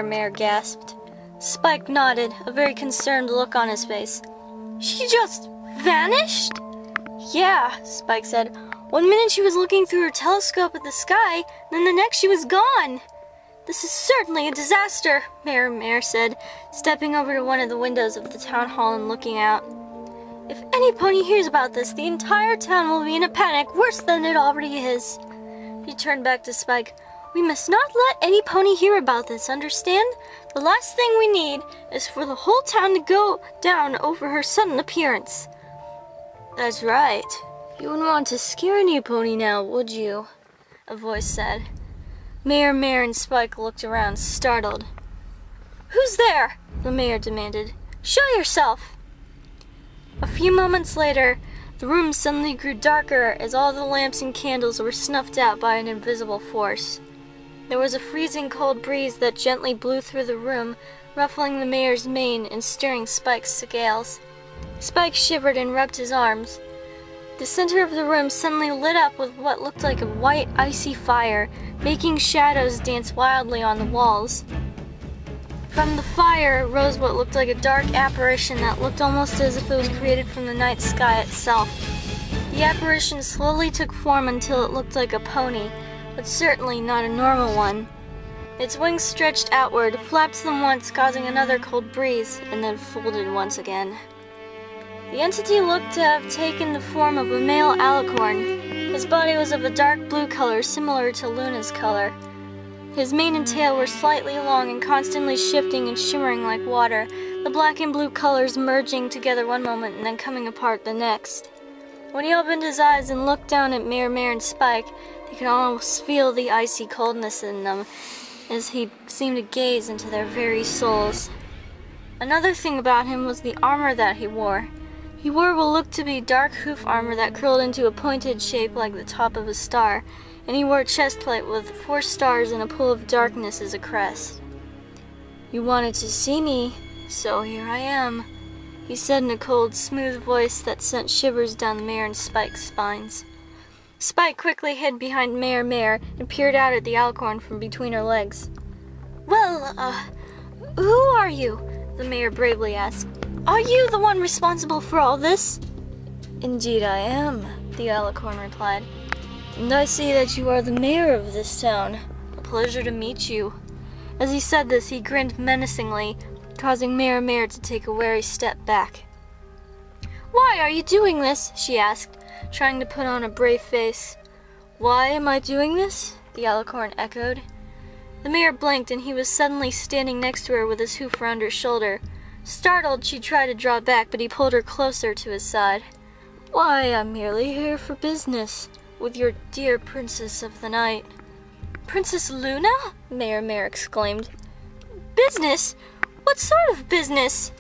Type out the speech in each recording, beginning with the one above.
Mare gasped. Spike nodded, a very concerned look on his face. She just vanished? Yeah, Spike said. 1 minute she was looking through her telescope at the sky, then the next she was gone. This is certainly a disaster, Mare said, stepping over to one of the windows of the town hall and looking out. If any pony hears about this, the entire town will be in a panic worse than it already is. He turned back to Spike. We must not let any pony hear about this, understand? The last thing we need is for the whole town to go down over her sudden appearance. That's right. You wouldn't want to scare any pony now, would you? A voice said. Mare and Spike looked around, startled. Who's there? The mayor demanded. Show yourself! A few moments later, the room suddenly grew darker as all the lamps and candles were snuffed out by an invisible force. There was a freezing cold breeze that gently blew through the room, ruffling the mayor's mane and stirring Spike's scales. Spike shivered and rubbed his arms. The center of the room suddenly lit up with what looked like a white, icy fire, making shadows dance wildly on the walls. From the fire rose what looked like a dark apparition that looked almost as if it was created from the night sky itself. The apparition slowly took form until it looked like a pony, but certainly not a normal one. Its wings stretched outward, flapped them once, causing another cold breeze, and then folded once again. The entity looked to have taken the form of a male alicorn. His body was of a dark blue color, similar to Luna's color. His mane and tail were slightly long and constantly shifting and shimmering like water, the black and blue colors merging together one moment and then coming apart the next. When he opened his eyes and looked down at Mare and Spike, he could almost feel the icy coldness in them as he seemed to gaze into their very souls. Another thing about him was the armor that he wore. He wore what looked to be dark hoof armor that curled into a pointed shape like the top of a star, and he wore a chestplate with 4 stars and a pool of darkness as a crest. You wanted to see me, so here I am, he said in a cold, smooth voice that sent shivers down the Mare and Spike's spines. Spike quickly hid behind Mare and peered out at the alicorn from between her legs. Well, who are you? The mayor bravely asked. Are you the one responsible for all this? Indeed I am, the alicorn replied. And I see that you are the mayor of this town. A pleasure to meet you. As he said this, he grinned menacingly, causing Mare to take a wary step back. Why are you doing this? She asked, trying to put on a brave face. Why am I doing this? The alicorn echoed. The mayor blinked and he was suddenly standing next to her with his hoof around her shoulder. Startled, she tried to draw back, but he pulled her closer to his side. Why, I'm merely here for business, with your dear princess of the night. Princess Luna? Mare exclaimed. Business? What sort of business?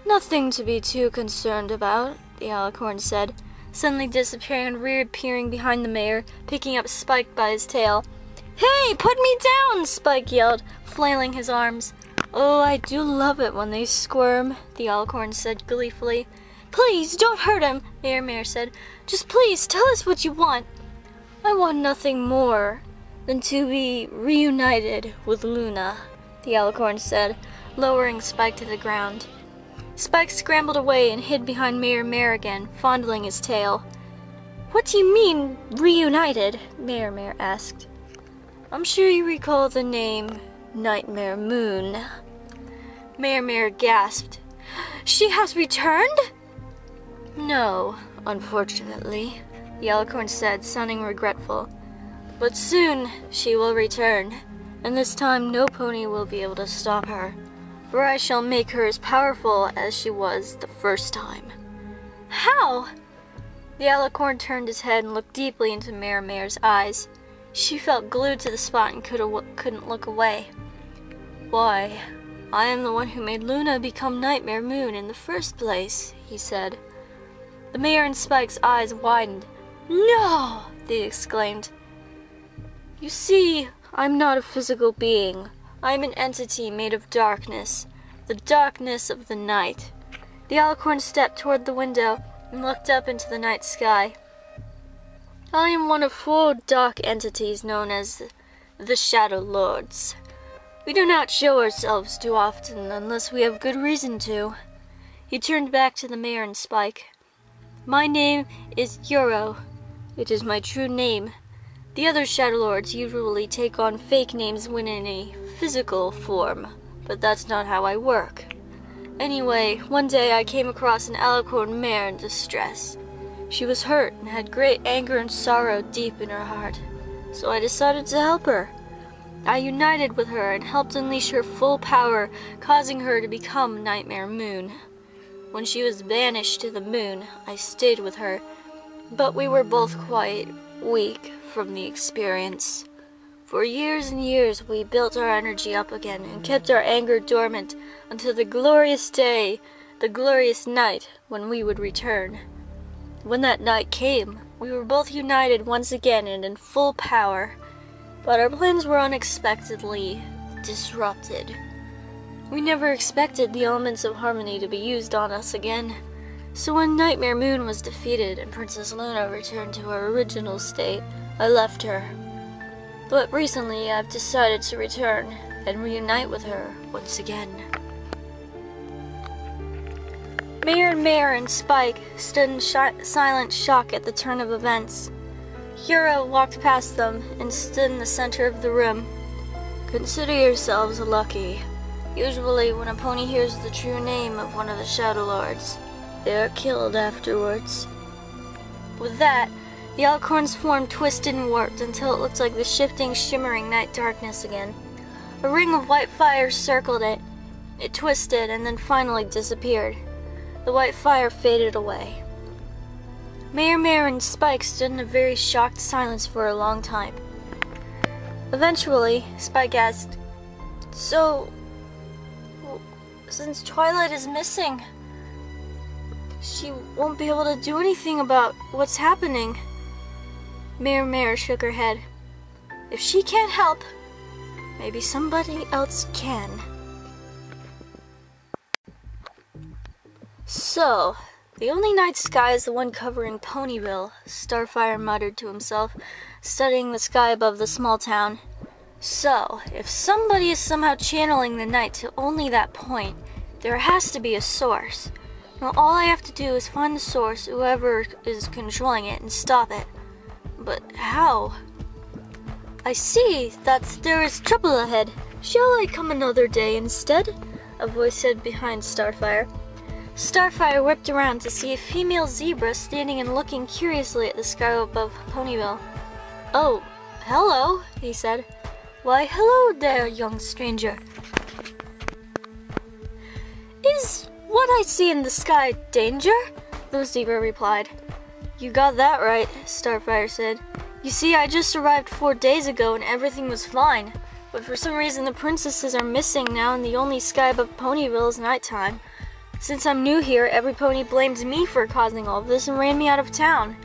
Nothing to be too concerned about, the alicorn said, suddenly disappearing and reappearing behind the mayor, picking up Spike by his tail. Hey, put me down, Spike yelled, flailing his arms. Oh, I do love it when they squirm, the alicorn said gleefully. Please, don't hurt him, Mare said. Just please, tell us what you want. I want nothing more than to be reunited with Luna, the alicorn said, lowering Spike to the ground. Spike scrambled away and hid behind Mare again, fondling his tail. What do you mean, reunited? Mare asked. I'm sure you recall the name Nightmare Moon. Mare gasped. She has returned? No, unfortunately, the alicorn said, sounding regretful. But soon she will return, and this time no pony will be able to stop her, for I shall make her as powerful as she was the first time. How? The alicorn turned his head and looked deeply into Mare's eyes. She felt glued to the spot and couldn't look away. Why, I am the one who made Luna become Nightmare Moon in the first place, he said. The Mare and Spike's eyes widened. No! They exclaimed. You see, I'm not a physical being. I'm an entity made of darkness, the darkness of the night. The alicorn stepped toward the window and looked up into the night sky. I am one of 4 dark entities known as the Shadow Lords. We do not show ourselves too often unless we have good reason to. He turned back to the Mare and Spike. My name is Yuro. It is my true name. The other Shadow Lords usually take on fake names when in a physical form, but that's not how I work. Anyway, one day I came across an alicorn mare in distress. She was hurt and had great anger and sorrow deep in her heart, so I decided to help her. I united with her and helped unleash her full power, causing her to become Nightmare Moon. When she was banished to the moon, I stayed with her, but we were both quite weak from the experience. For years and years, we built our energy up again and kept our anger dormant until the glorious day, the glorious night, when we would return. When that night came, we were both united once again and in full power. But our plans were unexpectedly disrupted. We never expected the elements of harmony to be used on us again. So when Nightmare Moon was defeated and Princess Luna returned to her original state, I left her. But recently I've decided to return and reunite with her once again. Mare and Spike stood in silent shock at the turn of events. Yuro walked past them and stood in the center of the room. Consider yourselves lucky. Usually when a pony hears the true name of one of the Shadow Lords, they are killed afterwards. With that, the alicorn's form twisted and warped until it looked like the shifting, shimmering night darkness again. A ring of white fire circled it. It twisted and then finally disappeared. The white fire faded away. Mare and Spike stood in a very shocked silence for a long time. Eventually, Spike asked, So, since Twilight is missing, she won't be able to do anything about what's happening. Mare shook her head. If she can't help, maybe somebody else can. So, the only night sky is the one covering Ponyville, Starfire muttered to himself, studying the sky above the small town. So, if somebody is somehow channeling the night to only that point, there has to be a source. Now all I have to do is find the source, whoever is controlling it, and stop it. But how? I see that there is trouble ahead. Shall I come another day instead? A voice said behind Starfire. Starfire whipped around to see a female zebra standing and looking curiously at the sky above Ponyville. Oh, hello, he said. Why, hello there, young stranger. Is what I see in the sky danger? The zebra replied. You got that right, Starfire said. You see, I just arrived 4 days ago and everything was fine. But for some reason the princesses are missing now and the only sky above Ponyville is nighttime. Since I'm new here, every pony blames me for causing all of this and ran me out of town.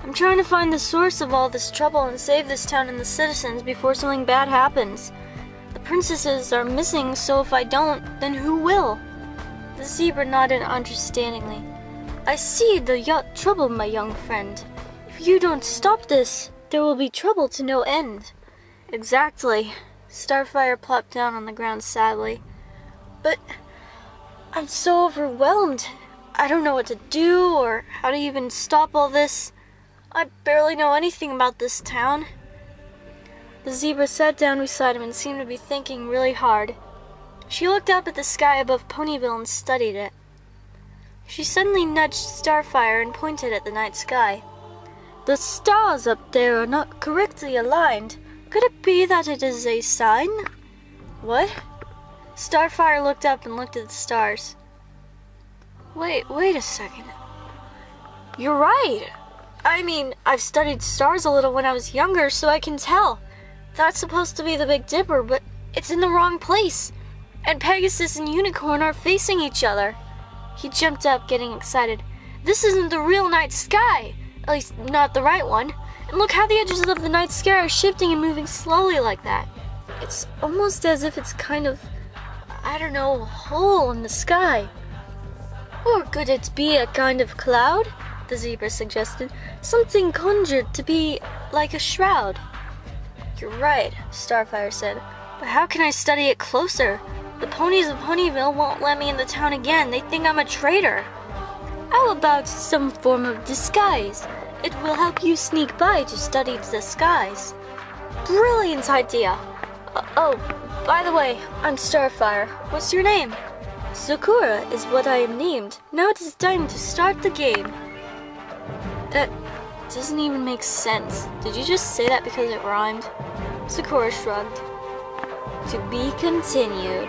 I'm trying to find the source of all this trouble and save this town and the citizens before something bad happens. The princesses are missing, so if I don't, then who will? The zebra nodded understandingly. I see the trouble, my young friend. If you don't stop this, there will be trouble to no end. Exactly. Starfire plopped down on the ground sadly. But I'm so overwhelmed. I don't know what to do or how to even stop all this. I barely know anything about this town. The zebra sat down beside him and seemed to be thinking really hard. She looked up at the sky above Ponyville and studied it. She suddenly nudged Starfire and pointed at the night sky. The stars up there are not correctly aligned. Could it be that it is a sign? What? Starfire looked up and looked at the stars. Wait a second. You're right. I mean, I've studied stars a little when I was younger, so I can tell. That's supposed to be the Big Dipper, but it's in the wrong place. And Pegasus and Unicorn are facing each other. He jumped up, getting excited. This isn't the real night sky. At least, not the right one. And look how the edges of the night sky are shifting and moving slowly like that. It's almost as if it's kind of, I don't know, a hole in the sky. Or could it be a kind of cloud? The zebra suggested. Something conjured to be like a shroud. You're right, Starfire said. But how can I study it closer? The ponies of Ponyville won't let me in the town again. They think I'm a traitor. How about some form of disguise? It will help you sneak by to study the skies. Brilliant idea. Oh, by the way, I'm Starfire. What's your name? Sakura is what I am named. Now it is time to start the game. That doesn't even make sense. Did you just say that because it rhymed? Sakura shrugged. To be continued.